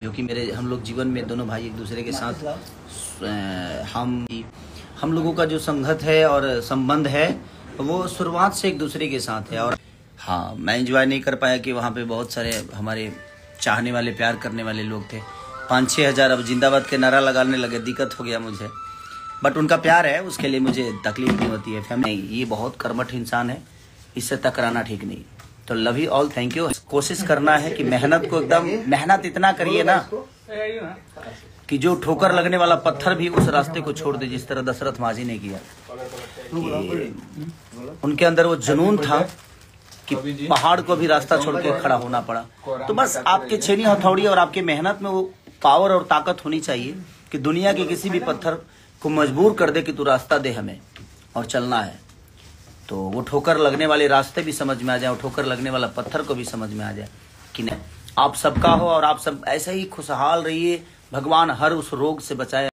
क्योंकि हम लोग जीवन में दोनों भाई एक दूसरे के साथ हम लोगों का जो संगत है और संबंध है वो शुरुआत से एक दूसरे के साथ है। और हाँ, मैं एंजॉय नहीं कर पाया कि वहाँ पे बहुत सारे हमारे चाहने वाले प्यार करने वाले लोग थे। 5-6 हज़ार अब जिंदाबाद के नारा लगाने लगे, दिक्कत हो गया मुझे। बट उनका प्यार है, उसके लिए मुझे तकलीफ नहीं होती है। फैमिली ये बहुत कर्मठ इंसान है, इससे टकराना ठीक नहीं। तो love you all, thank you. कोशिश करना है कि मेहनत को एकदम मेहनत इतना करिए ना कि जो ठोकर लगने वाला पत्थर भी उस रास्ते को छोड़ दे, जिस तरह दशरथ माझी ने किया। उनके अंदर वो जुनून था कि पहाड़ को भी रास्ता छोड़ के खड़ा होना पड़ा। तो बस आपके छेनी हथौड़ी और आपके मेहनत में वो पावर और ताकत होनी चाहिए कि दुनिया के किसी भी पत्थर को मजबूर कर दे कि तू रास्ता दे हमें और चलना है। तो वो ठोकर लगने वाले रास्ते भी समझ में आ जाए और ठोकर लगने वाला पत्थर को भी समझ में आ जाए कि नहीं, आप सबका हो और आप सब ऐसे ही खुशहाल रहिए। भगवान हर उस रोग से बचाए।